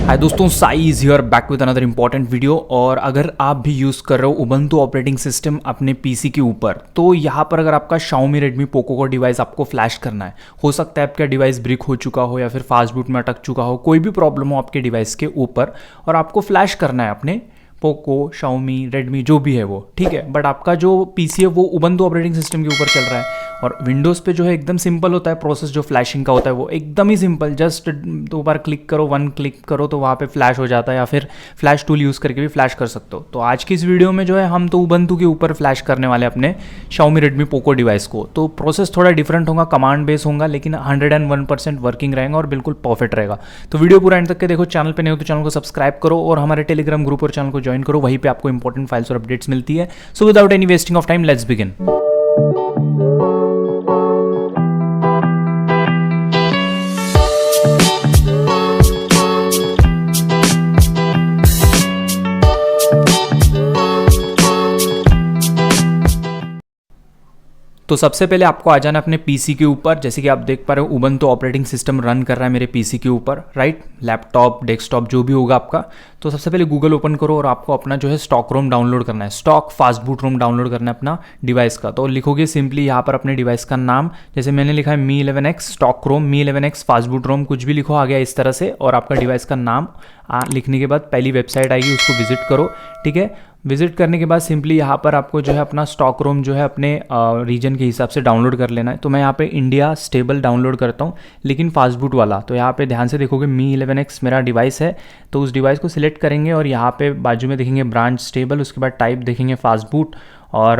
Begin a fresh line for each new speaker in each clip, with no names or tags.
हाय दोस्तों, size hear back with another important video. और अगर आप भी यूज़ कर रहे हो उबंटू ऑपरेटिंग सिस्टम अपने पीसी के ऊपर, तो यहाँ पर अगर आपका Xiaomi Redmi Poco का डिवाइस आपको फ्लैश करना है, हो सकता है आपका डिवाइस ब्रिक हो चुका हो या फिर फास्ट बूट में अटक चुका हो, कोई भी प्रॉब्लम हो आपके डिवाइस के ऊपर और आपको फ्लैश करना है अपने पोको, Xiaomi, Redmi जो भी है वो, ठीक है। बट आपका जो पीसी है वो उबंटू ऑपरेटिंग सिस्टम के ऊपर चल रहा है और विंडोज़ पे जो है एकदम सिंपल होता है प्रोसेस, जो फ्लैशिंग का होता है वो एकदम ही सिंपल। जस्ट 2 बार क्लिक करो, 1 क्लिक करो तो वहाँ पे फ्लैश हो जाता है, या फिर फ्लैश टूल यूज़ करके भी फ्लैश कर सकते हो। तो आज की इस वीडियो में जो है हम तो उबंटू के ऊपर फ्लैश करने वाले अपने Xiaomi Redmi Poco डिवाइस को। तो प्रोसेस थोड़ा डिफरेंट होगा, कमांड बेस होगा, लेकिन 101% वर्किंग रहेगा और बिल्कुल परफेक्ट रहेगा। तो वीडियो पूरा एंड तक के देखो। चैनल पे नहीं हो तो चैनल को सब्सक्राइब करो और हमारे टेलीग्राम ग्रुप और चैनल को ज्वाइन करो, वहीं पे आपको इंपॉर्टेंट फाइल्स और अपडेट्स मिलती है। So without any wasting of time, let's begin. तो सबसे पहले आपको आ जाना अपने पीसी के ऊपर। जैसे कि आप देख पा रहे हो उबंटू ऑपरेटिंग सिस्टम रन कर रहा है मेरे पीसी के ऊपर, राइट। लैपटॉप, डेस्कटॉप जो भी होगा आपका। तो सबसे पहले गूगल ओपन करो और आपको अपना जो है स्टॉक रोम डाउनलोड करना है, स्टॉक फास्ट बूट रोम डाउनलोड करना है अपना डिवाइस का। तो लिखोगे सिंपली यहाँ पर अपने डिवाइस का नाम, जैसे मैंने लिखा है Mi 11X स्टॉक रोम, Mi 11X फास्ट बूट रोम, कुछ भी लिखो आ गया इस तरह से। और आपका डिवाइस का नाम लिखने के बाद पहली वेबसाइट आएगी, उसको विजिट करो, ठीक है। विजिट करने के बाद सिंपली यहाँ पर आपको जो है अपना स्टॉक रोम जो है अपने रीजन के हिसाब से डाउनलोड कर लेना है। तो मैं यहाँ पे इंडिया स्टेबल डाउनलोड करता हूँ, लेकिन फास्ट बूट वाला। तो यहाँ पे ध्यान से देखोगे Mi 11X मेरा डिवाइस है, तो उस डिवाइस को सिलेक्ट करेंगे और यहाँ पे बाजू में देखेंगे ब्रांच स्टेबल, उसके बाद टाइप देखेंगे फास्ट बूट और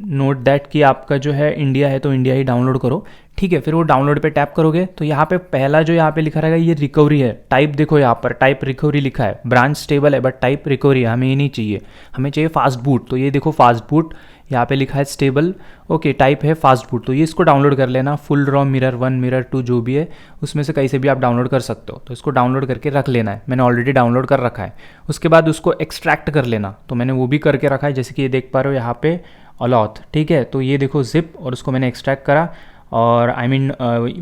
नोट दैट कि आपका जो है इंडिया है तो इंडिया ही डाउनलोड करो, ठीक है। फिर वो डाउनलोड पे टैप करोगे तो यहाँ पे पहला जो यहाँ पे लिखा रहेगा ये रिकवरी है। टाइप देखो यहाँ पर टाइप रिकवरी लिखा है, ब्रांच स्टेबल है बट टाइप रिकवरी है, हमें ये नहीं चाहिए, हमें चाहिए फास्ट बूट। तो ये देखो फास्ट बूट यहाँ पे लिखा है स्टेबल, ओके, टाइप है फास्ट बूट। तो ये इसको डाउनलोड कर लेना, फुल रॉम, मिरर 1, मिरर 2 जो भी है उसमें से कहीं से भी आप डाउनलोड कर सकते हो। तो इसको डाउनलोड करके रख लेना है, मैंने ऑलरेडी डाउनलोड कर रखा है। उसके बाद उसको एक्सट्रैक्ट कर लेना, तो मैंने वो भी करके रखा है, जैसे कि ये देख पा रहे हो यहाँ पे अलॉथ, ठीक है। तो ये देखो जिप, और उसको मैंने एक्सट्रैक्ट करा और आई मीन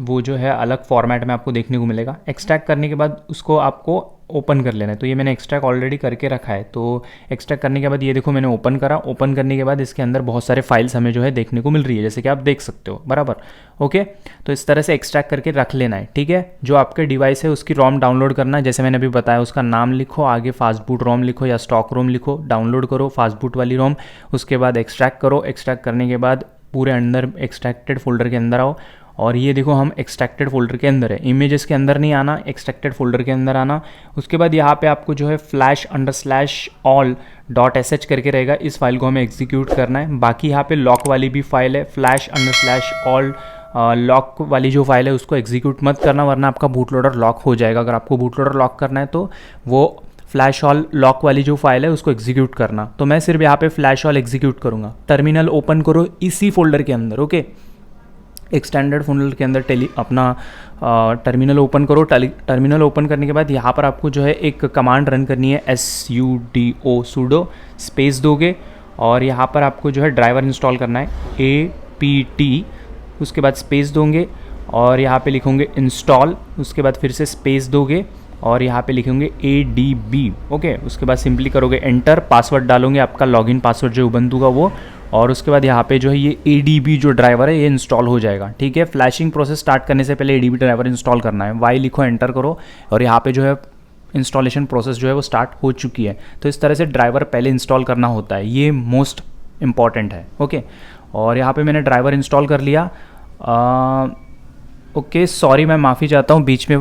वो जो है अलग फॉर्मेट में आपको देखने को मिलेगा। एक्सट्रैक्ट करने के बाद उसको आपको ओपन कर लेना है। तो ये मैंने एक्सट्रैक्ट ऑलरेडी करके रखा है। तो एक्सट्रैक्ट करने के बाद ये देखो मैंने ओपन करा। ओपन करने के बाद इसके अंदर बहुत सारे फाइल्स हमें जो है देखने को मिल रही है, जैसे कि आप देख सकते हो, बराबर, ओके। तो इस तरह से एक्सट्रैक्ट करके रख लेना है, ठीक है। जो आपके डिवाइस है उसकी रोम डाउनलोड करना है, जैसे मैंने अभी बताया, उसका नाम लिखो, आगे फास्ट बूट रोम लिखो या स्टॉक रोम लिखो, डाउनलोड करो फास्ट बूट वाली रोम। उसके बाद एक्सट्रैक्ट करो, एक्सट्रैक्ट करने के बाद पूरे अंदर एक्सट्रैक्टेड फोल्डर के अंदर आओ और ये देखो हम एक्सट्रैक्टेड फोल्डर के अंदर है, इमेजेस के अंदर नहीं आना, एक्सट्रैक्टेड फोल्डर के अंदर आना। उसके बाद यहाँ पे आपको जो है flash_all.sh करके रहेगा, इस फाइल को हमें एग्जीक्यूट करना है। बाकी यहाँ पे लॉक वाली भी फाइल है, flash_all लॉक वाली जो फाइल है उसको एग्जीक्यूट मत करना, वरना आपका बूट लोडर लॉक हो जाएगा। अगर आपको बूट लोडर लॉक करना है तो वो फ्लैश ऑल लॉक वाली जो फाइल है उसको एग्जीक्यूट करना। तो मैं सिर्फ यहाँ पे फ्लैश ऑल एग्जीक्यूट करूँगा। टर्मिनल ओपन करो इसी फोल्डर के अंदर, ओके। एक स्टैंडर्ड फोल्डर के अंदर अपना टर्मिनल ओपन करो। टर्मिनल ओपन करने के बाद यहाँ पर आपको जो है एक कमांड रन करनी है, sudo स्पेस दोगे और यहाँ पर आपको जो है ड्राइवर इंस्टॉल करना है, apt, उसके बाद स्पेस दोगे और यहाँ पे लिखोगे इंस्टॉल, उसके बाद फिर से स्पेस दोगे और यहाँ पे लिखेंगे adb, ओके। उसके बाद सिंपली करोगे एंटर, पासवर्ड डालोगे आपका लॉगिन पासवर्ड जो उबंटू का वो, और उसके बाद यहाँ पे जो है ये adb जो ड्राइवर है ये इंस्टॉल हो जाएगा, ठीक है। फ्लैशिंग प्रोसेस स्टार्ट करने से पहले adb ड्राइवर इंस्टॉल करना है, y लिखो, एंटर करो और यहाँ पे जो है इंस्टॉलेशन प्रोसेस जो है वो स्टार्ट हो चुकी है। तो इस तरह से ड्राइवर पहले इंस्टॉल करना होता है, ये मोस्ट इंपॉर्टेंट है, ओके। और यहाँ पे मैंने ड्राइवर इंस्टॉल कर लिया, ओके। सॉरी, मैं माफ़ी चाहता हूँ, बीच में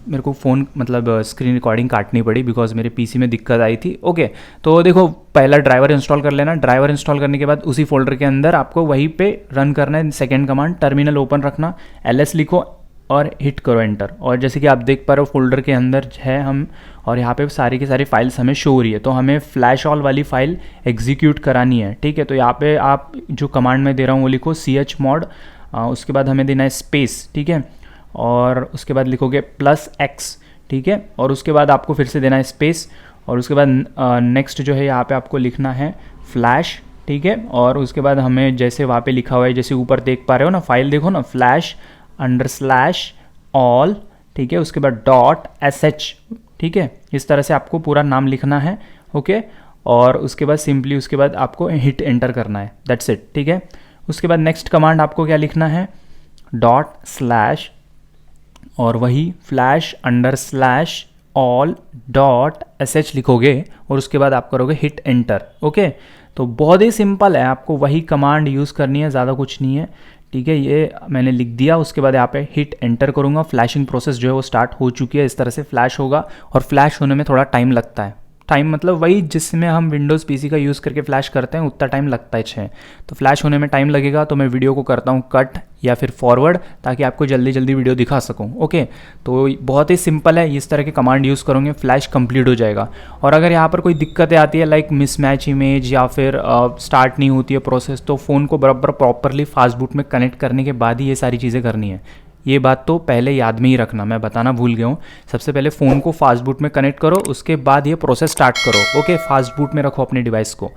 मेरे को फ़ोन मतलब स्क्रीन रिकॉर्डिंग काटनी पड़ी बिकॉज मेरे पीसी में दिक्कत आई थी, ओके। तो देखो पहला ड्राइवर इंस्टॉल कर लेना। ड्राइवर इंस्टॉल करने के बाद उसी फोल्डर के अंदर आपको वहीं पे रन करना है सेकेंड कमांड, टर्मिनल ओपन रखना, ls लिखो और हिट करो एंटर। और जैसे कि आप देख पा रहे हो फोल्डर के अंदर है हम, और यहाँ पे सारी की सारी फाइल्स हमें शो हो रही है। तो हमें फ्लैश ऑल वाली फाइल एग्जीक्यूट करानी है, ठीक है। तो यहाँ पे आप जो कमांड में दे रहा हूँ वो लिखो chmod, उसके बाद हमें देना है स्पेस, ठीक है, और उसके बाद लिखोगे +x, ठीक है। और उसके बाद आपको फिर से देना है स्पेस और उसके बाद नेक्स्ट जो है यहाँ पे आपको लिखना है फ्लैश, ठीक है। और उसके बाद हमें जैसे वहाँ पे लिखा हुआ है, जैसे ऊपर देख पा रहे हो ना, फाइल देखो ना, /all, ठीक है। उसके बाद .sh, ठीक है, इस तरह से आपको पूरा नाम लिखना है, ओके। और उसके बाद सिंपली उसके बाद आपको हिट एंटर करना है, दैट्स इट, ठीक है। उसके बाद नेक्स्ट कमांड आपको क्या लिखना है, ./ और वही /_all.sh लिखोगे और उसके बाद आप करोगे हिट एंटर, ओके। तो बहुत ही सिंपल है, आपको वही कमांड यूज़ करनी है, ज़्यादा कुछ नहीं है, ठीक है। ये मैंने लिख दिया, उसके बाद यहाँ पे हिट एंटर करूँगा। फ्लैशिंग प्रोसेस जो है वो स्टार्ट हो चुकी है, इस तरह से फ्लैश होगा और फ्लैश होने में थोड़ा टाइम लगता है। टाइम मतलब वही जिसमें हम विंडोज़ पीसी का यूज़ करके फ्लैश करते हैं उतना टाइम लगता है। तो फ्लैश होने में टाइम लगेगा, तो मैं वीडियो को करता हूँ कट या फिर फॉरवर्ड, ताकि आपको जल्दी जल्दी वीडियो दिखा सकूँ, ओके। तो बहुत ही सिंपल है, इस तरह के कमांड यूज़ करोगे फ्लैश कंप्लीट हो जाएगा। और अगर यहाँ पर कोई दिक्कतें आती है लाइक मिसमैच इमेज या फिर स्टार्ट नहीं होती है प्रोसेस, तो फ़ोन को बराबर प्रॉपरली फास्ट बूट में कनेक्ट करने के बाद ही ये सारी चीज़ें करनी है। ये बात तो पहले याद में ही रखना, मैं बताना भूल गया हूँ। सबसे पहले फ़ोन को फास्ट बूट में कनेक्ट करो, उसके बाद ये प्रोसेस स्टार्ट करो, ओके। फास्ट बूट में रखो अपने डिवाइस को,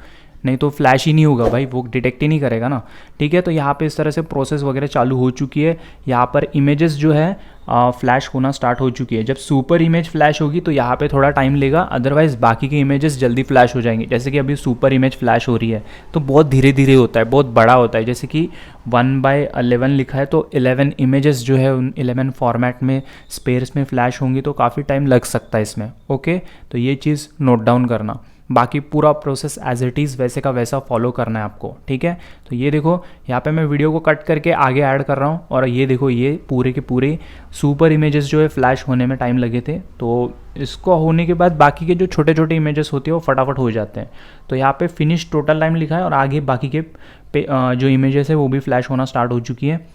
नहीं तो फ्लैश ही नहीं होगा भाई, वो डिटेक्ट ही नहीं करेगा ना, ठीक है। तो यहाँ पे इस तरह से प्रोसेस वगैरह चालू हो चुकी है। यहाँ पर इमेजेस जो है फ्लैश होना स्टार्ट हो चुकी है। जब सुपर इमेज फ्लैश होगी तो यहाँ पे थोड़ा टाइम लेगा, अदरवाइज़ बाकी के इमेजेस जल्दी फ्लैश हो जाएंगे। जैसे कि अभी सुपर इमेज फ्लैश हो रही है तो बहुत धीरे धीरे होता है, बहुत बड़ा होता है। जैसे कि 1/11 लिखा है तो 11 इमेजेस जो है उन 11 फॉर्मेट में स्पेस में फ्लैश होंगी, तो काफ़ी टाइम लग सकता है इसमें, ओके। तो ये चीज़ नोट डाउन करना। बाकी पूरा प्रोसेस एज इट इज़ वैसे का वैसा फॉलो करना है आपको, ठीक है। तो ये देखो यहाँ पे मैं वीडियो को कट करके आगे ऐड कर रहा हूँ और ये देखो ये पूरे के पूरे सुपर इमेजेस जो है फ्लैश होने में टाइम लगे थे, तो इसको होने के बाद बाकी के जो छोटे छोटे इमेजेस होते हैं वो फटाफट हो जाते हैं। तो यहाँ पे फिनिश टोटल टाइम लिखा है और आगे बाकी के जो इमेजेस है वो भी फ्लैश होना स्टार्ट हो चुकी है।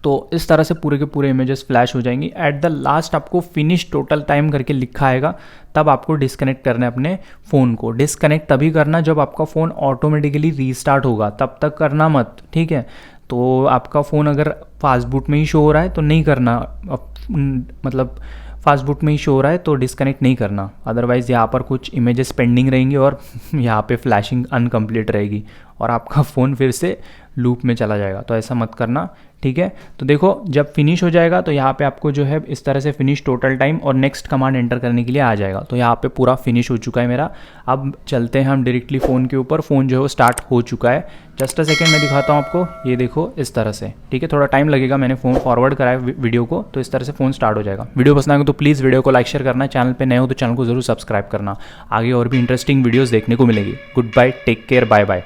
तो इस तरह से पूरे के पूरे इमेजेस फ्लैश हो जाएंगी। एट द लास्ट आपको फिनिश टोटल टाइम करके लिखा आएगा, तब आपको डिस्कनेक्ट करना है अपने फ़ोन को। डिस्कनेक्ट तभी करना जब आपका फ़ोन ऑटोमेटिकली रीस्टार्ट होगा, तब तक करना मत, ठीक है। तो आपका फ़ोन अगर फास्ट बूट में ही शो हो रहा है तो नहीं करना, मतलब फास्ट बूट में ही शो हो रहा है तो डिस्कनेक्ट नहीं करना, अदरवाइज़ यहाँ पर कुछ इमेजेस पेंडिंग रहेंगी और यहाँ पे फ्लैशिंग अनकम्प्लीट रहेगी और आपका फ़ोन फिर से लूप में चला जाएगा। तो ऐसा मत करना, ठीक है। तो देखो जब फिनिश हो जाएगा तो यहाँ पे आपको जो है इस तरह से फिनिश टोटल टाइम और नेक्स्ट कमांड एंटर करने के लिए आ जाएगा। तो यहाँ पे पूरा फिनिश हो चुका है मेरा। अब चलते हैं हम डायरेक्टली फ़ोन के ऊपर। फ़ोन जो है वो स्टार्ट हो चुका है। जस्ट अ सेकेंड मैं दिखाता हूँ आपको, ये देखो इस तरह से, ठीक है। थोड़ा टाइम लगेगा, मैंने फ़ोन फॉरवर्ड कराया वीडियो को, तो इस तरह से फ़ोन स्टार्ट हो जाएगा। वीडियो पसंद आएगा तो प्लीज़ वीडियो को लाइक शेयर करना, चैनल पर नए हो तो चैनल को जरूर सब्सक्राइब करना। आगे और भी इंटरेस्टिंग वीडियोज़ देखने को मिलेगी। Good bye, take care, bye bye.